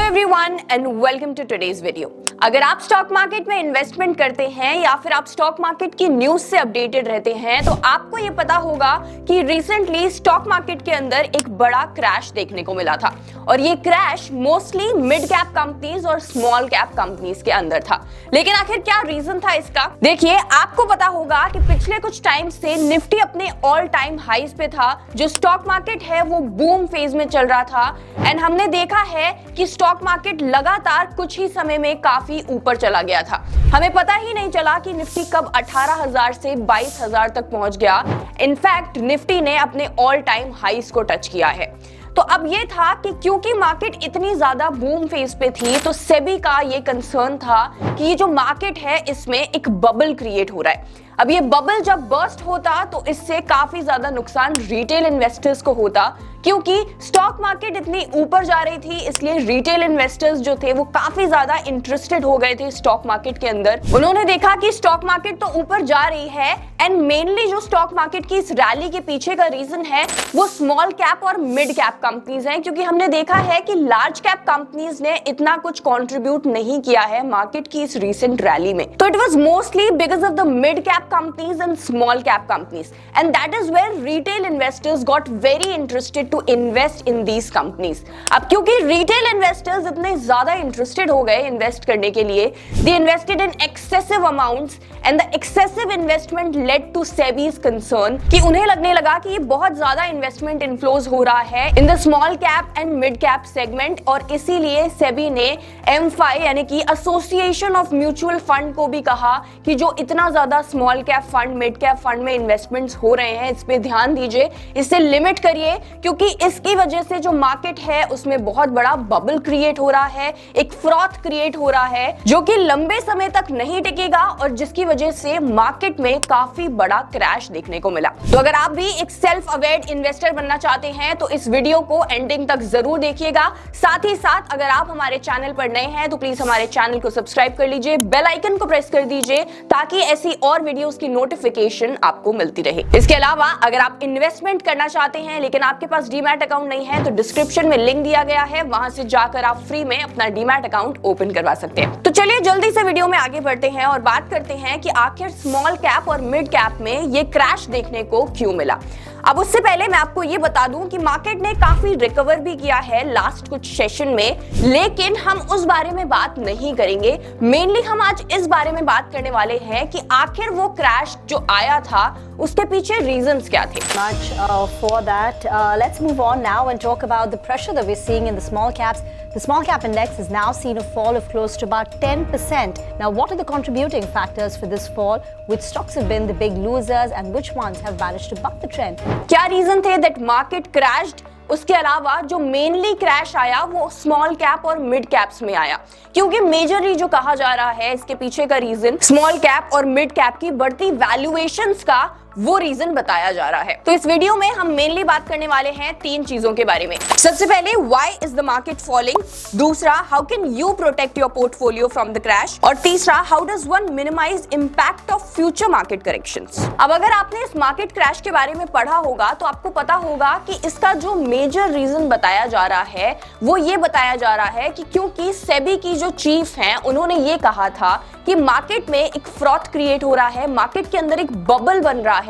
Everyone and welcome to today's video. अगर आप stock market में इन्वेस्टमेंट करते हैं या फिर आप स्टॉक मार्केट की न्यूज से अपडेटेड रहते हैं तो आपको ये पता होगा कि रिसेंटली स्टॉक मार्केट के अंदर एक बड़ा क्रैश देखने को मिला था और ये crash mostly mid cap companies और स्मॉल कैप कंपनीज के अंदर था। लेकिन आखिर क्या रीजन था इसका? देखिए, आपको पता होगा कि पिछले कुछ टाइम से निफ्टी अपने ऑल टाइम हाईज पे था। जो स्टॉक मार्केट है वो बूम फेज में चल रहा था एंड हमने देखा है कि स्टॉक मार्केट लगातार कुछ ही समय में काफी ऊपर चला गया था। हमें पता ही नहीं चला कि निफ्टी कब 18,000 से 22,000 तक पहुंच गया। इनफैक्ट निफ्टी ने अपने ऑल टाइम हाईज को टच किया है। तो अब ये था कि क्योंकि मार्केट इतनी ज्यादा बूम फेज पे थी तो सेबी का ये कंसर्न था कि ये जो मार्केट है इसमें एक बबल क्रिएट हो रहा है। अब ये बबल जब बर्स्ट होता तो इससे काफी ज्यादा नुकसान रिटेल इन्वेस्टर्स को होता, क्योंकि स्टॉक मार्केट इतनी ऊपर जा रही थी इसलिए रिटेल इन्वेस्टर्स जो थे वो काफी ज्यादा इंटरेस्टेड हो गए थे स्टॉक मार्केट के अंदर। उन्होंने देखा कि स्टॉक मार्केट तो ऊपर जा रही है एंड मेनली जो स्टॉक मार्केट की इस रैली के पीछे का रीजन है वो स्मॉल कैप और मिड कैप कंपनीज हैं, क्योंकि हमने देखा है कि लार्ज कैप कंपनीज ने इतना कुछ कंट्रीब्यूट नहीं किया है मार्केट की इस रिसेंट रैली में। तो it was mostly because of the mid cap companies and small cap companies, and that is where retail investors got very interested to invest in these companies. अब क्योंकि retail investors इतने ज्यादा interested हो गए invest करने के लिए, they invested in excessive amounts and the excessive investment led to SEBI's concern कि उन्हें लगने लगा कि ये बहुत ज्यादा इन्वेस्टमेंट इनफ्लोज हो रहा है in the small cap and mid cap segment, और इसीलिए SEBI ने M5 यानी कि एसोसिएशन ऑफ म्यूचुअल फंड को भी कहा कि जो इतना ज्यादा small cap fund mid cap fund में इन्वेस्टमेंट्स हो रहे हैं इस पे ध्यान दीजिए, इससे लिमिट करिए, क्योंकि इसकी वजह से जो मार्केट है उसमें बहुत बड़ा बबल क्रिएट हो रहा है, एक फ्रॉथ क्रिएट हो रहा है जो कि लंबे समय तक नहीं टिकेगा और जिसकी वजह से मार्केट में काफी बड़ा क्रैश देखने को मिला। तो अगर आप भी एक सेल्फ अवेयर इन्वेस्टर बनना चाहते हैं तो इस वीडियो को एंडिंग तक जरूर देखिएगा। साथ ही साथ अगर आप हमारे चैनल पर नए हैं तो प्लीज हमारे चैनल को सब्सक्राइब कर लीजिए, बेल आइकन को प्रेस कर दीजिए ताकि ऐसी और वीडियोस की नोटिफिकेशन आपको मिलती रहे। इसके अलावा अगर आप इन्वेस्टमेंट करना चाहते हैं लेकिन आपके पास डीमैट अकाउंट नहीं है तो डिस्क्रिप्शन में लिंक दिया गया है, वहां से जाकर आप फ्री में अपना डीमैट अकाउंट ओपन करवा सकते हैं। तो चलिए जल्दी से वीडियो में आगे बढ़ते हैं और बात करते हैं कि आखिर स्मॉल कैप और मिड कैप में ये क्रैश देखने को क्यों मिला। अब उससे पहले मैं आपको ये बता दूं कि मार्केट ने काफी रिकवर भी किया है लास्ट कुछ सेशन में, लेकिन हम उस बारे में बात नहीं करेंगे। मेनली हम आज इस बारे में बात करने वाले हैं कि आखिर वो क्रैश जो आया था उसके पीछे रीजंस क्या थे। For that, let's move on now and talk about the pressure that we're seeing in the small caps. The small cap index has now seen a fall of close to about 10%. Now, what are the contributing factors for this fall? Which stocks have been the big losers and which ones have managed to buck the trend? क्या reason थे that market crashed? उसके अलावा जो mainly crash आया वो small cap और mid caps में आया, क्योंकि मेजरली जो कहा जा रहा है इसके पीछे का रीजन स्मॉल कैप और मिड कैप की बढ़ती वैल्यूएशंस का वो रीजन बताया जा रहा है। तो इस वीडियो में हम मेनली बात करने वाले हैं तीन चीजों के बारे में। सबसे पहले, why is the market falling, दूसरा, how can you protect your portfolio from the crash, और तीसरा, how does one minimise impact of future market corrections. अब अगर आपने इस मार्केट क्रैश के बारे में पढ़ा होगा तो आपको पता होगा कि इसका जो मेजर रीजन बताया जा रहा है वो ये बताया जा रहा है कि क्योंकि सेबी की जो चीफ हैं उन्होंने ये कहा था कि मार्केट में एक फ्रॉथ क्रिएट हो रहा है, मार्केट के अंदर एक बबल बन रहा है।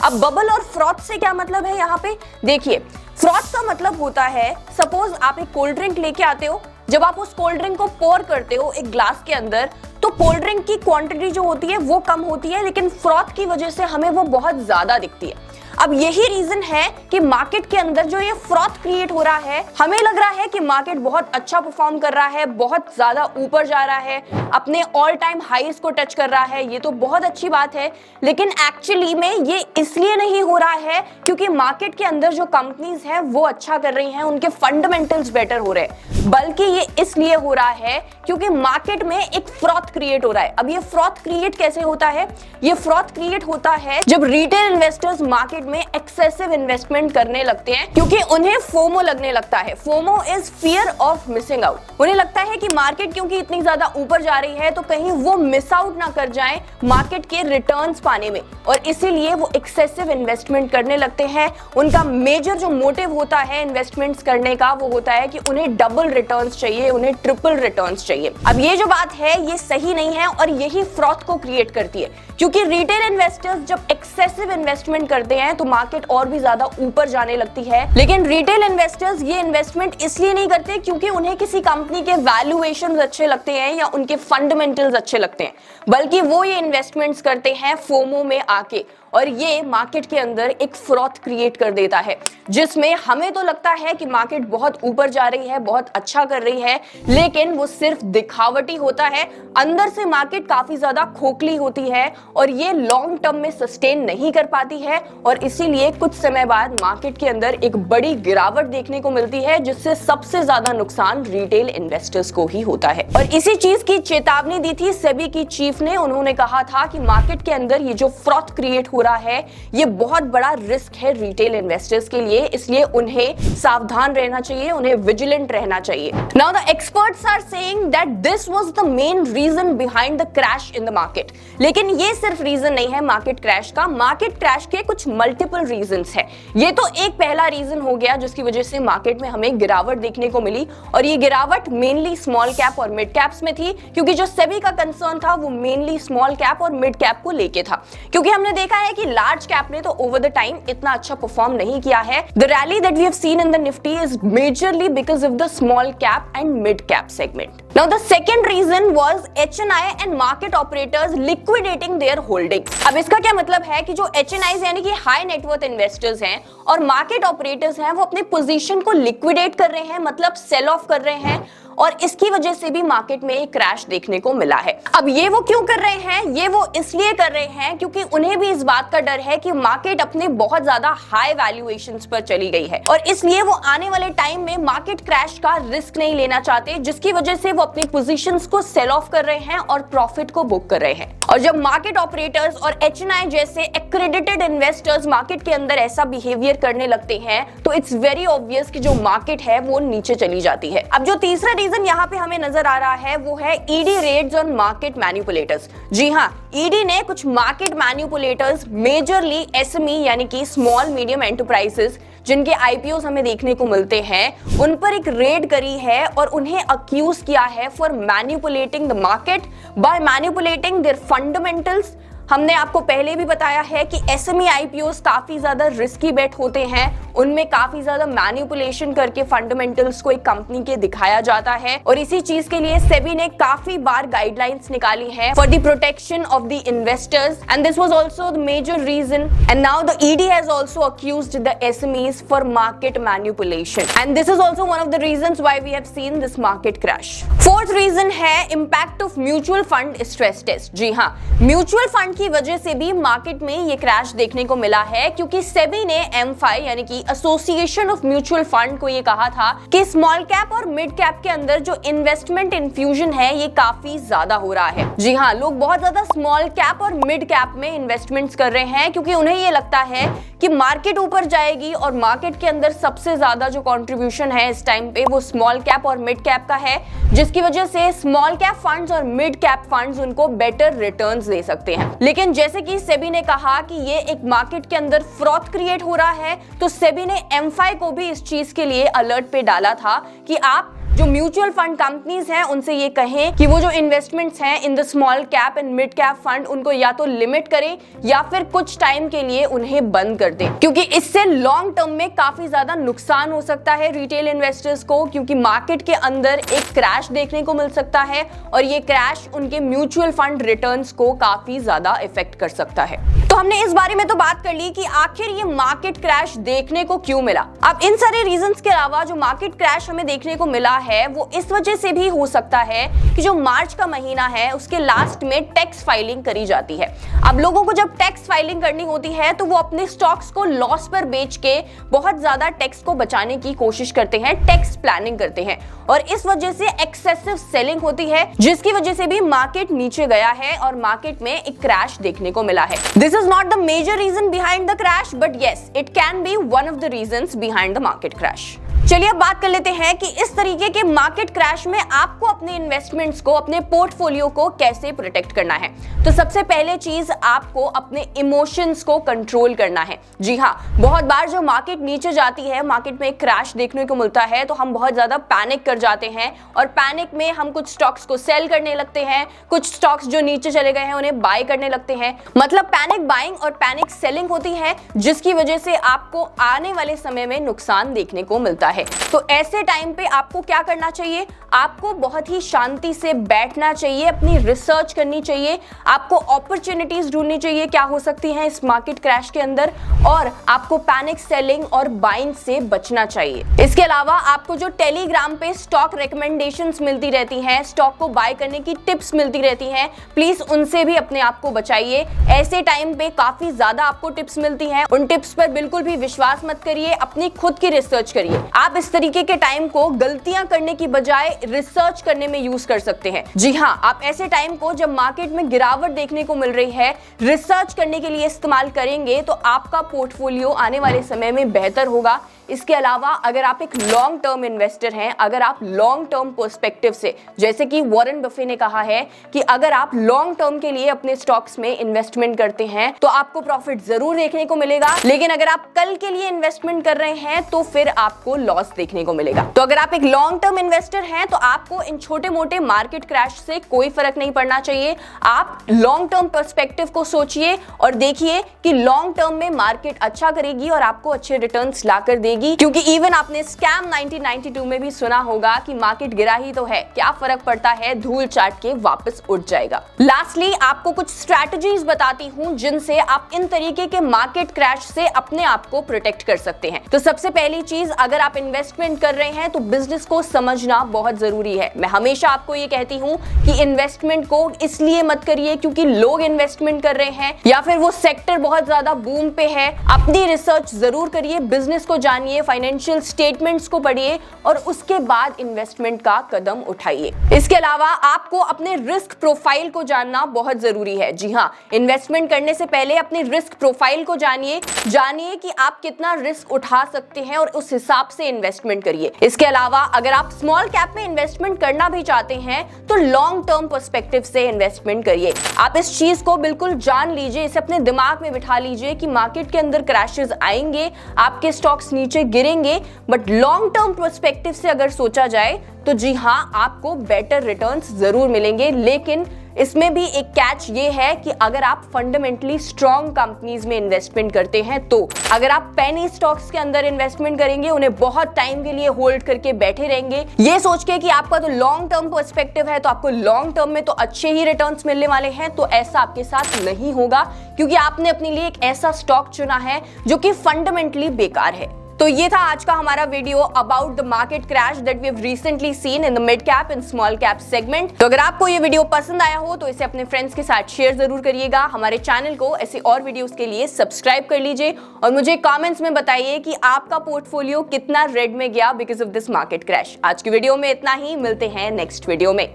अब बबल और फ्रॉथ से क्या मतलब है यहाँ पे? देखिए, फ्रॉथ का मतलब होता है, सपोज आप एक कोल्ड ड्रिंक लेके आते हो, जब आप उस कोल्ड ड्रिंक को पोर करते हो एक ग्लास के अंदर तो कोल्ड ड्रिंक की क्वांटिटी जो होती है वो कम होती है, लेकिन फ्रॉथ की वजह से हमें वो बहुत ज्यादा दिखती है। अब यही रीजन है कि मार्केट के अंदर जो ये फ्रॉथ क्रिएट हो रहा है, हमें लग रहा है कि मार्केट बहुत अच्छा परफॉर्म कर रहा है, बहुत ज्यादा ऊपर जा रहा है, अपने ऑल टाइम हाईज को टच कर रहा है, ये तो बहुत अच्छी बात है। लेकिन एक्चुअली में ये इसलिए नहीं हो रहा है क्योंकि मार्केट के अंदर जो कंपनीज हैं वो अच्छा कर रही हैं, उनके फंडामेंटल्स बेटर हो रहे हैं, बल्कि ये इसलिए हो रहा है क्योंकि मार्केट में एक फ्रॉथ क्रिएट हो रहा है। अब ये फ्रॉथ क्रिएट कैसे होता है? ये फ्रॉथ क्रिएट होता है जब रिटेल इन्वेस्टर्स मार्केट मार्केट में एक्सेसिव इन्वेस्टमेंट करने लगते हैं क्योंकि उन्हें फोमो लगने लगता है। FOMO is fear of missing out. उन्हें लगता है कि मार्केट क्योंकि इतनी ज्यादा ऊपर जा रही है तो कहीं वो मिस आउट ना कर जाएं मार्केट के रिटर्न्स पाने में, और इसीलिए वो एक्सेसिव इन्वेस्टमेंट करने लगते हैं। उनका मेजर जो मोटिव होता है इन्वेस्टमेंट्स करने का वो होता है कि उन्हें डबल रिटर्न्स चाहिए, उन्हें ट्रिपल रिटर्न्स चाहिए। अब ये जो बात है ये सही नहीं है और यही फ्रॉड को क्रिएट करती है, क्योंकि रिटेल इन्वेस्टर्स जब एक्सेसिव इन्वेस्टमेंट करते हैं तो मार्केट और भी ज्यादा ऊपर जाने लगती है। लेकिन रिटेल इन्वेस्टर्स ये इन्वेस्टमेंट इसलिए नहीं करते क्योंकि उन्हें किसी कंपनी के वैल्यूएशंस अच्छे लगते हैं या उनके फंडामेंटल्स अच्छे लगते हैं, बल्कि वो ये इन्वेस्टमेंट्स करते हैं फोमो में आके, और ये मार्केट के अंदर एक फ्रॉड क्रिएट कर देता है जिसमें हमें तो लगता है कि मार्केट बहुत ऊपर जा रही है, बहुत अच्छा कर रही है, लेकिन वो सिर्फ दिखावटी होता है। अंदर से मार्केट काफी ज्यादा खोखली होती है और ये लॉन्ग टर्म में सस्टेन नहीं कर पाती है, और इसीलिए कुछ समय बाद मार्केट के अंदर एक बड़ी गिरावट देखने को मिलती है जिससे सबसे ज्यादा नुकसान रिटेल इन्वेस्टर्स को ही होता है। और इसी चीज की चेतावनी दी थी सेबी की चीफ ने। उन्होंने कहा था कि मार्केट के अंदर ये जो फ्रॉड क्रिएट हो रहा है ये बहुत बड़ा रिस्क है रिटेल इन्वेस्टर्स के लिए, इसलिए उन्हें सावधान रहना चाहिए, उन्हें विजिलेंट रहना चाहिए। Now the experts are saying that this was the main reason behind the crash in the market. लेकिन ये सिर्फ रीजन नहीं है मार्केट क्रैश का। मार्केट क्रैश के कुछ मल्टीपल रीजंस है। ये तो एक पहला रीजन हो गया जिसकी वजह से मार्केट में हमें गिरावट देखने को मिली, और ये गिरावट मेनली स्मॉल कैप और मिड कैप्स में थी, क्योंकि जो सेबी का कंसर्न था वो मेनली स्मॉल कैप और मिड कैप को लेके था। क्योंकि हमने देखा है कि लार्ज कैप ने तो ओवर द टाइम इतना अच्छा परफॉर्म नहीं किया है। The rally that we have seen in the Nifty is majorly because of the small cap and mid cap segment. Now the second reason was HNI and market operators liquidating their holding। अब इसका क्या मतलब है कि जो HNIs यानी कि high net worth investors हैं और मार्केट ऑपरेटर्स हैं वो अपने पोजीशन को लिक्विडेट कर रहे हैं, मतलब सेल ऑफ कर रहे हैं, और इसकी वजह से भी मार्केट में एक क्रैश देखने को मिला है। अब ये वो क्यों कर रहे हैं? ये वो इसलिए कर रहे हैं क्योंकि उन्हें भी इस बात का डर है कि मार्केट अपने बहुत ज्यादा हाई वैल्यूएशंस पर चली गई है, और इसलिए वो आने वाले टाइम में मार्केट क्रैश का रिस्क नहीं लेना चाहते, जिसकी वजह से वो अपनी पोजीशंस को सेल ऑफ कर रहे हैं और प्रॉफिट को बुक कर रहे हैं। और जब मार्केट ऑपरेटर्स और HNI जैसे एक्रेडिटेड इन्वेस्टर्स मार्केट के अंदर ऐसा बिहेवियर करने लगते हैं तो इट्स वेरी ऑब्वियस कि जो मार्केट है वो नीचे चली जाती है। अब जो तीसरा रीजन यहाँ पे हमें नजर आ रहा है वो है ED raids on market manipulators. जी हाँ, ईडी ने कुछ मार्केट मैनिपुलेटर्स, मेजरली SME यानी कि स्मॉल मीडियम एंटरप्राइजेस जिनके IPOs हमें देखने को मिलते हैं, उन पर एक रेड करी है और उन्हें अक्यूज किया है for manipulating the market by manipulating their fundamentals. हमने आपको पहले भी बताया है कि SME IPOs काफी ज्यादा रिस्की बेट होते हैं, उनमें काफी ज्यादा मैनिपुलेशन करके फंडामेंटल्स को एक कंपनी के दिखाया जाता है, और इसी चीज के लिए सेबी ने काफी बार गाइडलाइंस निकाली है for the protection of the investors, and this was also the major reason, and now the ED has also accused the SMEs for market manipulation, and this is also one of the reasons why we have seen this market crash. Fourth reason है impact of mutual fund stress test. जी हाँ, mutual fund की वजह से भी market में ये crash देखने को मिला है, क्योंकि सेबी ने MFI यानी कि एसोसिएशन ऑफ म्यूचुअल फंड को ये कहा था कि स्मॉल कैप और मिड कैप के अंदर जो इन्वेस्टमेंट इन्फ्यूजन है ये काफी ज्यादा हो रहा है। जी हाँ, लोग बहुत ज्यादा स्मॉल कैप और मिड कैप में इन्वेस्टमेंट्स कर रहे हैं क्योंकि उन्हें ये लगता है कि मार्केट ऊपर जाएगी, और मार्केट के अंदर सबसे ज्यादा जो कंट्रीब्यूशन है इस टाइम पे वो स्मॉल कैप और मिड कैप का है, जिसकी वजह से स्मॉल कैप फंड्स और मिड कैप फंड्स उनको बेटर रिटर्न्स दे सकते हैं। लेकिन जैसे कि सेबी ने कहा कि ये एक मार्केट के अंदर फ्रॉड क्रिएट हो रहा है, तो सेबी ने MFI को भी इस चीज के लिए अलर्ट पे डाला था कि आप जो म्यूचुअल फंड कंपनीज हैं उनसे ये कहें कि वो जो इन्वेस्टमेंट्स हैं in the small cap and mid cap fund उनको या तो लिमिट करें या फिर कुछ टाइम के लिए उन्हें बंद कर दें, क्योंकि इससे लॉन्ग टर्म में काफी ज्यादा नुकसान हो सकता है रिटेल इन्वेस्टर्स को, क्योंकि मार्केट के अंदर एक क्रैश देखने को मिल सकता है और ये क्रैश उनके म्यूचुअल फंड रिटर्न्स को काफी ज्यादा इफेक्ट कर सकता है। तो हमने इस बारे में तो बात कर ली कि आखिर ये मार्केट क्रैश देखने को क्यों मिला। अब इन सारे रीजंस के अलावा जो मार्केट क्रैश हमें देखने को मिला है वो इस वजह से भी हो सकता है कि जो मार्च का महीना है उसके लास्ट में टैक्स फाइलिंग करी जाती है। अब लोगों को जब टैक्स फाइलिंग करनी होती है तो वो अपने स्टॉक्स को लॉस पर बेच के बहुत ज्यादा टैक्स को बचाने की कोशिश करते हैं, टैक्स प्लानिंग करते हैं, और इस वजह से एक्सेसिव सेलिंग होती है, जिसकी वजह से भी मार्केट नीचे गया है और मार्केट में एक क्रैश देखने को मिला है। This is was not the major reason behind the crash, but yes, it can be one of the reasons behind the market crash. चलिए अब बात कर लेते हैं कि इस तरीके के मार्केट क्रैश में आपको अपने इन्वेस्टमेंट्स को, अपने पोर्टफोलियो को कैसे प्रोटेक्ट करना है। तो सबसे पहले चीज, आपको अपने इमोशंस को कंट्रोल करना है। जी हाँ, बहुत बार जो मार्केट नीचे जाती है, मार्केट में एक क्रैश देखने को मिलता है, तो हम बहुत ज्यादा पैनिक कर जाते हैं और पैनिक में हम कुछ स्टॉक्स को सेल करने लगते हैं, कुछ स्टॉक्स जो नीचे चले गए हैं उन्हें बाय करने लगते हैं। मतलब पैनिक बाइंग और पैनिक सेलिंग होती है, जिसकी वजह से आपको आने वाले समय में नुकसान देखने को मिलता है। तो ऐसे टाइम पे आपको क्या करना चाहिए? आपको बहुत ही शांति से बैठना चाहिए, अपनी रिसर्च करनी चाहिए, आपको अपॉर्चुनिटीज ढूंढनी चाहिए क्या हो सकती हैं इस मार्केट क्रैश के अंदर, और आपको पैनिक सेलिंग और बाइंग से बचना चाहिए। इसके अलावा आपको जो टेलीग्राम पे स्टॉक रिकमेंडेशंस मिलती रहती हैं, स्टॉक को बाय करने की टिप्स मिलती रहती हैं, प्लीज उनसे भी अपने आप को बचाइए। ऐसे टाइम पे काफी ज्यादा आपको टिप्स मिलती हैं, उन टिप्स पर बिल्कुल भी विश्वास मत करिए, अपनी खुद की रिसर्च करिए। आप इस तरीके के टाइम को गलतियां करने की बजाय रिसर्च करने में यूज कर सकते हैं। जी हाँ, आप ऐसे टाइम को जब मार्केट में गिरावट देखने को मिल रही है, रिसर्च करने के लिए इस्तेमाल करेंगे तो आपका पोर्टफोलियो आने वाले समय में बेहतर होगा। इसके अलावा अगर आप एक लॉन्ग टर्म इन्वेस्टर हैं, अगर आप लॉन्ग टर्म पर्सपेक्टिव से, जैसे कि वॉरेन बफे ने कहा है कि अगर आप लॉन्ग टर्म के लिए अपने स्टॉक्स में इन्वेस्टमेंट करते हैं तो आपको प्रॉफिट जरूर देखने को मिलेगा, लेकिन अगर आप कल के लिए इन्वेस्टमेंट कर रहे हैं तो फिर आपको लॉस देखने को मिलेगा। तो अगर आप एक लॉन्ग टर्म इन्वेस्टर हैं तो आपको इन छोटे मोटे मार्केट क्रैश से कोई फर्क नहीं पड़ना चाहिए। आप लॉन्ग टर्म पर्सपेक्टिव को सोचिए और देखिए कि लॉन्ग टर्म में मार्केट अच्छा करेगी और आपको अच्छे रिटर्न्स लाकर देगी, क्योंकि इवन आपने स्कैम 1992 में भी सुना होगा कि मार्केट गिरा ही तो है, क्या फर्क पड़ता है, धूल चाट के वापस उठ जाएगा। लास्टली आपको कुछ स्ट्रैटेजीज बताती हूं जिनसे आप इन तरीके के मार्केट क्रैश से अपने आप को प्रोटेक्ट कर सकते हैं। तो सबसे पहली चीज, अगर आप इन्वेस्टमेंट कर रहे हैं तो बिजनेस को समझना बहुत जरूरी है। मैं हमेशा आपको ये कहती हूं कि इन्वेस्टमेंट को इसलिए मत करिए क्योंकि लोग इन्वेस्टमेंट कर रहे हैं या फिर वो सेक्टर बहुत ज्यादा बूम पे है। अपनी रिसर्च जरूर करिए, बिजनेस को जानिए, फाइनेंशियल स्टेटमेंट्स को पढ़िए और उसके बाद इन्वेस्टमेंट का कदम उठाइए। इसके अलावा आपको अपने रिस्क प्रोफाइल को जानना बहुत जरूरी है। जी हाँ, इन्वेस्टमेंट करने से पहले अपनी रिस्क प्रोफाइल को जानिए कि आप कितना रिस्क उठा सकते हैं और उस हिसाब से इन्वेस्टमेंट करिए। इसके अलावा अगर आप स्मॉल कैप में इन्वेस्टमेंट करना भी चाहते हैं तो लॉन्ग टर्म पर्सपेक्टिव से इन्वेस्टमेंट करिए। आप इस चीज को बिल्कुल जान लीजिए, इसे अपने दिमाग में बिठा लीजिए कि मार्केट के अंदर क्रैशेस आएंगे, आपके स्टॉक्स नीचे गिरेंगे, बट लॉन्ग टर्म पर्सपेक्टिव से अगर सोचा जाए तो जी हाँ, आपको बेटर रिटर्न्स जरूर मिलेंगे। लेकिन इसमें भी एक कैच ये है कि अगर आप फंडामेंटली स्ट्रॉन्ग कंपनीज में इन्वेस्टमेंट करते हैं, तो अगर आप पेनी स्टॉक्स के अंदर इन्वेस्टमेंट करेंगे, उन्हें बहुत टाइम के लिए होल्ड करके बैठे रहेंगे, ये सोच के कि आपका तो लॉन्ग टर्म पर्सपेक्टिव है तो आपको लॉन्ग टर्म में तो अच्छे ही रिटर्न्स मिलने वाले हैं, तो ऐसा आपके साथ नहीं होगा, क्योंकि आपने अपने लिए एक ऐसा स्टॉक चुना है जो कि फंडामेंटली बेकार है। तो ये था आज का हमारा video about the market crash that we have recently seen in the mid cap and small cap segment. तो अगर आपको ये वीडियो पसंद आया हो तो इसे अपने फ्रेंड्स के साथ शेयर जरूर करिएगा। हमारे चैनल को ऐसे और वीडियोस के लिए सब्सक्राइब कर लीजिए और मुझे कमेंट्स में बताइए कि आपका पोर्टफोलियो कितना रेड में गया because of this market crash. आज की वीडियो में इतना ही, मिलते हैं नेक्स्ट वीडियो में।